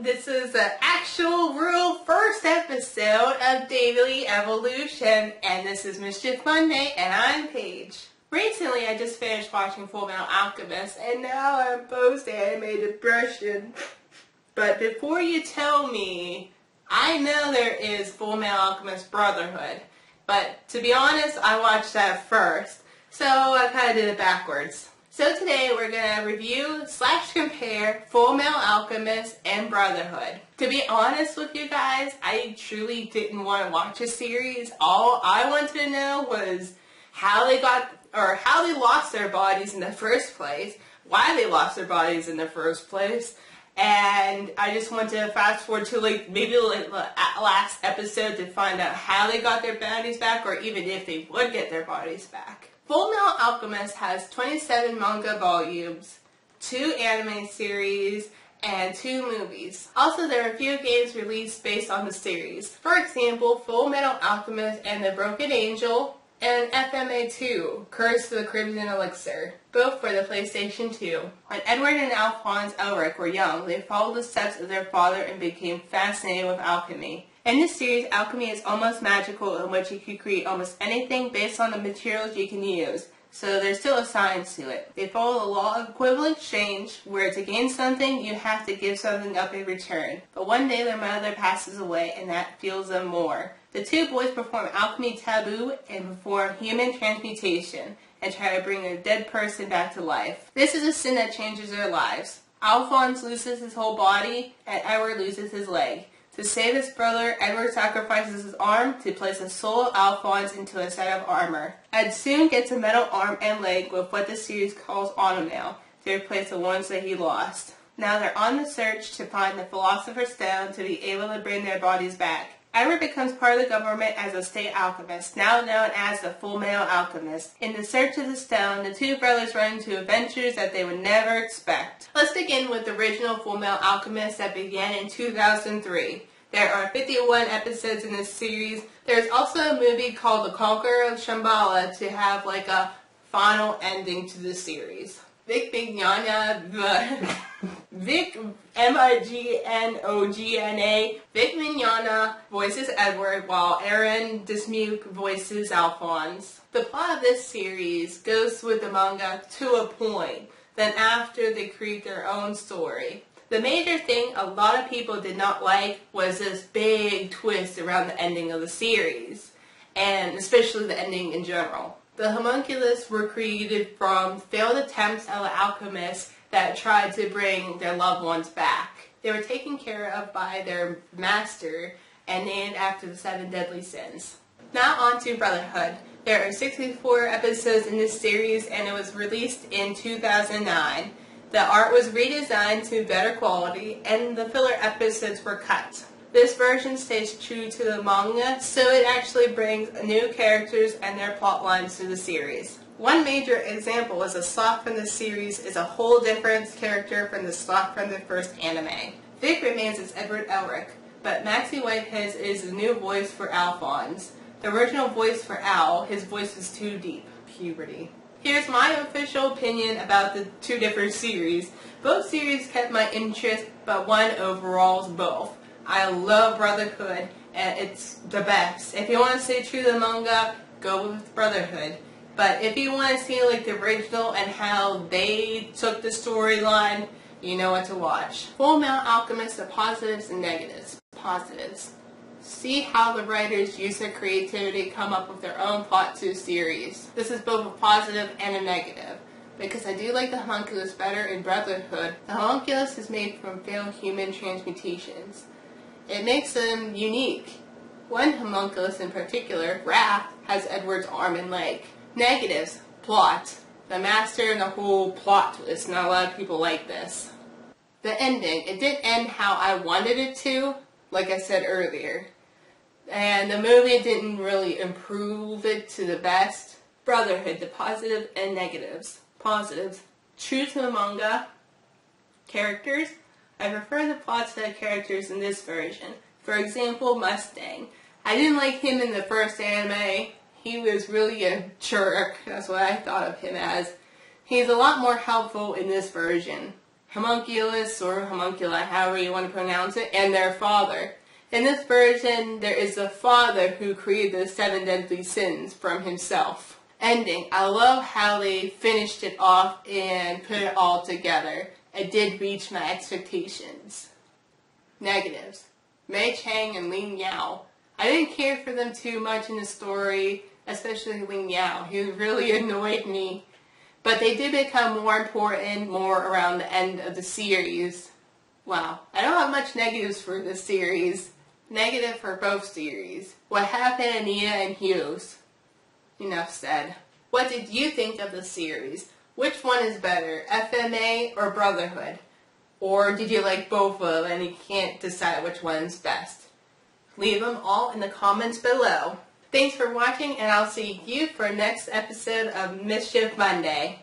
This is the actual real first episode of Daily Evolution, and this is Mischief Monday, and I'm Paige. Recently, I just finished watching Fullmetal Alchemist, and now I'm post-anime depression. But before you tell me, I know there is Fullmetal Alchemist Brotherhood, but to be honest, I watched that first, so I kind of did it backwards. So today we're going to review / compare Fullmetal Alchemist and Brotherhood. To be honest with you guys, I truly didn't want to watch a series. All I wanted to know was how they lost their bodies in the first place, why they lost their bodies in the first place, and I just want to fast forward to maybe the last episode to find out how they got their bodies back, or even if they would get their bodies back. Fullmetal Alchemist has 27 manga volumes, 2 anime series, and 2 movies. Also, there are a few games released based on the series. For example, Fullmetal Alchemist and the Broken Angel, and FMA 2, Curse of the Crimson Elixir, both for the PlayStation 2. When Edward and Alphonse Elric were young, they followed the steps of their father and became fascinated with alchemy. In this series, alchemy is almost magical, in which you can create almost anything based on the materials you can use, so there's still a science to it. They follow the law of equivalent exchange, where to gain something, you have to give something up in return. But one day their mother passes away, and that fuels them more. The 2 boys perform alchemy taboo and perform human transmutation, and try to bring a dead person back to life. This is a sin that changes their lives. Alphonse loses his whole body, and Edward loses his leg. To save his brother, Edward sacrifices his arm to place the soul of Alphonse into a set of armor. Ed soon gets a metal arm and leg with what the series calls automail to replace the ones that he lost. Now they're on the search to find the Philosopher's Stone to be able to bring their bodies back. Edward becomes part of the government as a state alchemist, now known as the Fullmetal Alchemist. In the search of the stone, the 2 brothers run into adventures that they would never expect. Let's begin with the original Fullmetal Alchemist that began in 2003. There are 51 episodes in this series. There's also a movie called The Conqueror of Shambhala to have a final ending to the series. Vic Mignogna, Vic Mignogna, Vic Mignogna voices Edward, while Aaron Dismuke voices Alphonse. The plot of this series goes with the manga to a point, then after they create their own story. The major thing a lot of people did not like was this big twist around the ending of the series, and especially the ending in general. The homunculus were created from failed attempts of the alchemists that tried to bring their loved ones back. They were taken care of by their master and named after the 7 deadly sins. Now on to Brotherhood. There are 64 episodes in this series, and it was released in 2009. The art was redesigned to better quality, and the filler episodes were cut. This version stays true to the manga, so it actually brings new characters and their plot lines to the series. One major example is a slot from the series is a whole different character from the slot from the first anime. Vic remains as Edward Elric, but Maxie Whitehead is the new voice for Alphonse. The original voice for Al, his voice was too deep. Puberty. Here's my official opinion about the 2 different series. Both series kept my interest, but one overrules both. I love Brotherhood, and it's the best. If you want to stay true to the manga, go with Brotherhood. But if you want to see the original and how they took the storyline, you know what to watch. Fullmetal Alchemist, the positives and negatives. Positives. See how the writers use their creativity to come up with their own plot to the series. This is both a positive and a negative, because I do like the homunculus better in Brotherhood. The homunculus is made from failed human transmutations. It makes them unique. One homunculus in particular, Wrath, has Edward's arm and leg. Negatives. Plot. The master and the whole plot twist. Not a lot of people like this. The ending. It didn't end how I wanted it to, like I said earlier. And the movie didn't really improve it to the best. Brotherhood, the positive and negatives. Positives. True to the manga. Characters. I prefer the plot to the characters in this version. For example, Mustang. I didn't like him in the first anime. He was really a jerk. That's what I thought of him as. He's a lot more helpful in this version. homunculus or homunculi, however you want to pronounce it, and their father. In this version, there is a father who created the 7 deadly sins from himself. Ending. I love how they finished it off and put it all together. It did reach my expectations. Negatives. Mei Chang and Ling Yao. I didn't care for them too much in the story, especially Ling Yao. He really annoyed me. But they did become more important more around the end of the series. Wow. I don't have much negatives for this series. Negative for both series. What happened to Nina and Hughes? Enough said. What did you think of the series? Which one is better, FMA or Brotherhood? Or did you like both of them and you can't decide which one's best? Leave them all in the comments below. Thanks for watching, and I'll see you for next episode of Mischief Monday.